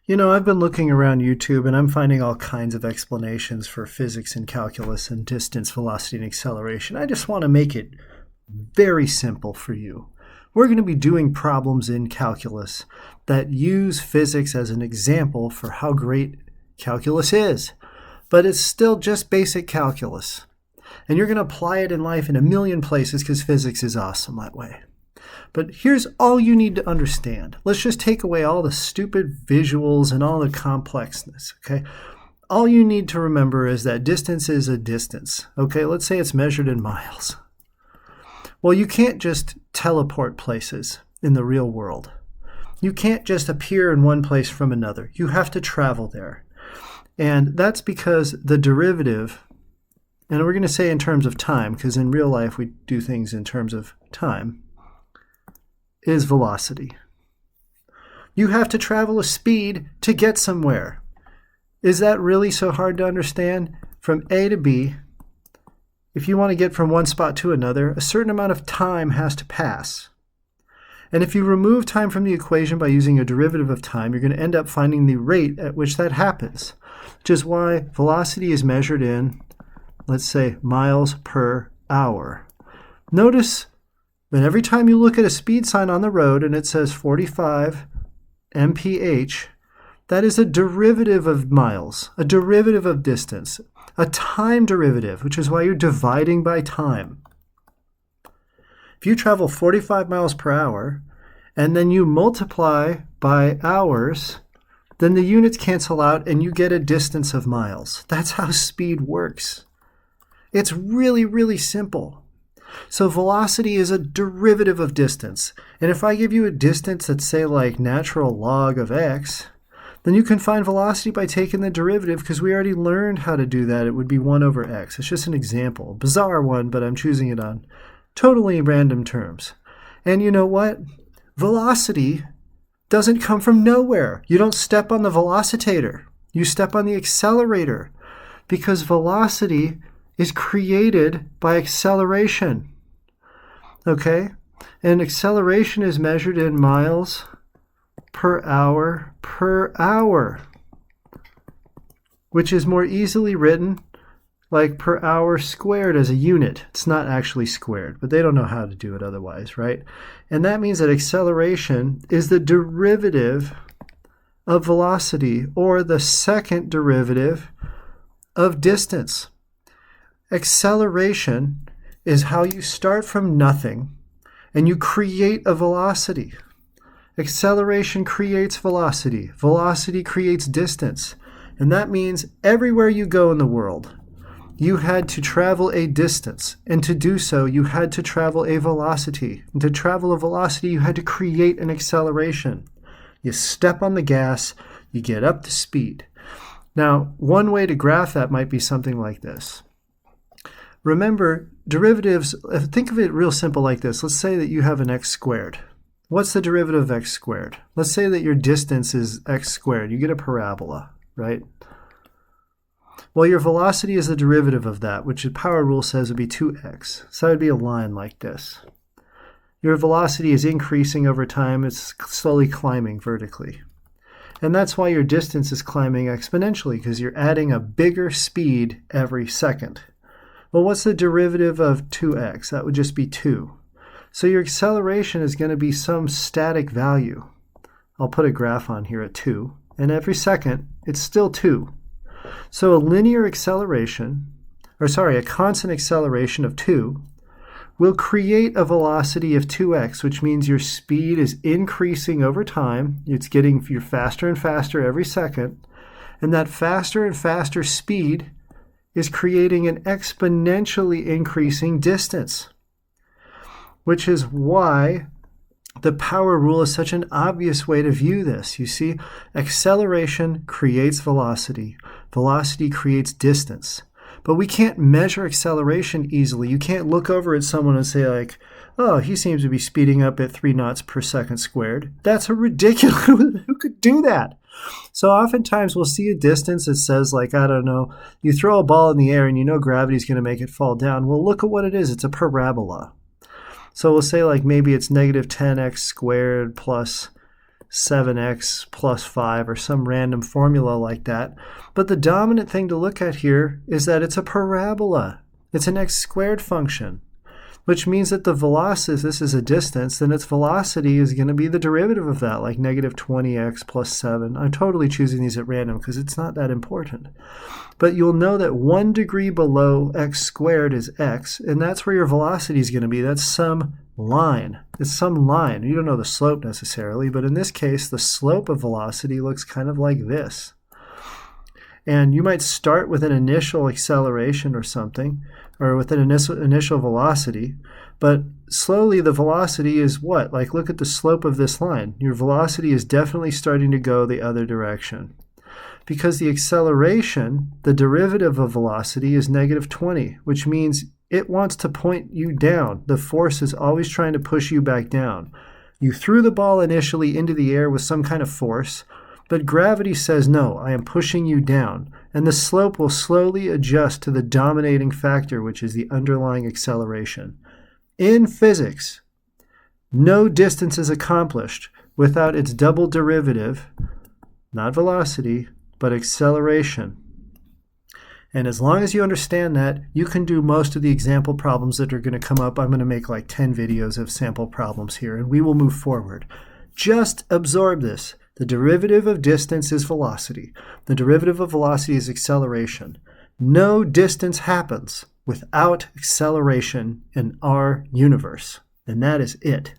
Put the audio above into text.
You know, I've been looking around YouTube and I'm finding all kinds of explanations for physics and calculus and distance, velocity, and acceleration. I just want to make it very simple for you. We're going to be doing problems in calculus that use physics as an example for how great calculus is. But it's still just basic calculus. And you're going to apply it in life in a million places because physics is awesome that way. But here's all you need to understand. Let's just take away all the stupid visuals and all the complexness, okay? All you need to remember is that distance is a distance, okay? Let's say it's measured in miles. Well, you can't just teleport places in the real world. You can't just appear in one place from another. You have to travel there. And that's because the derivative, and we're going to say in terms of time, because in real life we do things in terms of time, is velocity. You have to travel a speed to get somewhere. Is that really so hard to understand? From A to B, if you want to get from one spot to another, a certain amount of time has to pass. And if you remove time from the equation by using a derivative of time, you're going to end up finding the rate at which that happens, which is why velocity is measured in, let's say, miles per hour. Notice that every time you look at a speed sign on the road and it says 45 mph, that is a derivative of miles, a derivative of distance, a time derivative, which is why you're dividing by time. If you travel 45 miles per hour and then you multiply by hours, then the units cancel out and you get a distance of miles. That's how speed works. It's really, really simple. So velocity is a derivative of distance. And if I give you a distance that's, say, like natural log of x, then you can find velocity by taking the derivative because we already learned how to do that. It would be 1 over x. It's just an example. Bizarre one, but I'm choosing it on totally random terms. And you know what? Velocity doesn't come from nowhere. You don't step on the velocitator. You step on the accelerator because velocity is created by acceleration, okay? And acceleration is measured in miles per hour, which is more easily written like per hour squared as a unit. It's not actually squared, but they don't know how to do it otherwise, right? And that means that acceleration is the derivative of velocity, or the second derivative of distance. Acceleration is how you start from nothing and you create a velocity. Acceleration creates velocity. Velocity creates distance. And that means everywhere you go in the world, you had to travel a distance. And to do so, you had to travel a velocity. And to travel a velocity, you had to create an acceleration. You step on the gas, you get up to speed. Now, one way to graph that might be something like this. Remember, derivatives, think of it real simple like this. Let's say that you have an x squared. What's the derivative of x squared? Let's say that your distance is x squared. You get a parabola, right? Well, your velocity is the derivative of that, which the power rule says would be 2x. So that would be a line like this. Your velocity is increasing over time. It's slowly climbing vertically. And that's why your distance is climbing exponentially, because you're adding a bigger speed every second. Well, what's the derivative of 2x? That would just be 2. So your acceleration is going to be some static value. I'll put a graph on here at 2. And every second, it's still 2. So a linear acceleration, a constant acceleration of 2 will create a velocity of 2x, which means your speed is increasing over time. You're faster and faster every second. And that faster and faster speed is creating an exponentially increasing distance, which is why the power rule is such an obvious way to view this. You see, acceleration creates velocity. Velocity creates distance. But we can't measure acceleration easily. You can't look over at someone and say like, oh, he seems to be speeding up at 3 knots per second squared. That's a ridiculous, who could do that? So oftentimes we'll see a distance that says like, I don't know, you throw a ball in the air and you know gravity's going to make it fall down. Well, look at what it is. It's a parabola. So we'll say like maybe it's negative 10x squared plus 7x plus 5 or some random formula like that. But the dominant thing to look at here is that it's a parabola. It's an x squared function, which means that the velocity, this is a distance, then its velocity is going to be the derivative of that, like negative 20x plus 7. I'm totally choosing these at random because it's not that important. But you'll know that 1 degree below x squared is x, and that's where your velocity is going to be. That's some line. It's some line. You don't know the slope necessarily, but in this case, the slope of velocity looks kind of like this. And you might start with an initial acceleration or something, or with an initial velocity, but slowly the velocity is what? Like, look at the slope of this line. Your velocity is definitely starting to go the other direction. Because the acceleration, the derivative of velocity, is negative 20, which means it wants to point you down. The force is always trying to push you back down. You threw the ball initially into the air with some kind of force, but gravity says, no, I am pushing you down. And the slope will slowly adjust to the dominating factor, which is the underlying acceleration. In physics, no distance is accomplished without its double derivative, not velocity, but acceleration. And as long as you understand that, you can do most of the example problems that are going to come up. I'm going to make like 10 videos of sample problems here, and we will move forward. Just absorb this. The derivative of distance is velocity. The derivative of velocity is acceleration. No distance happens without acceleration in our universe. And that is it.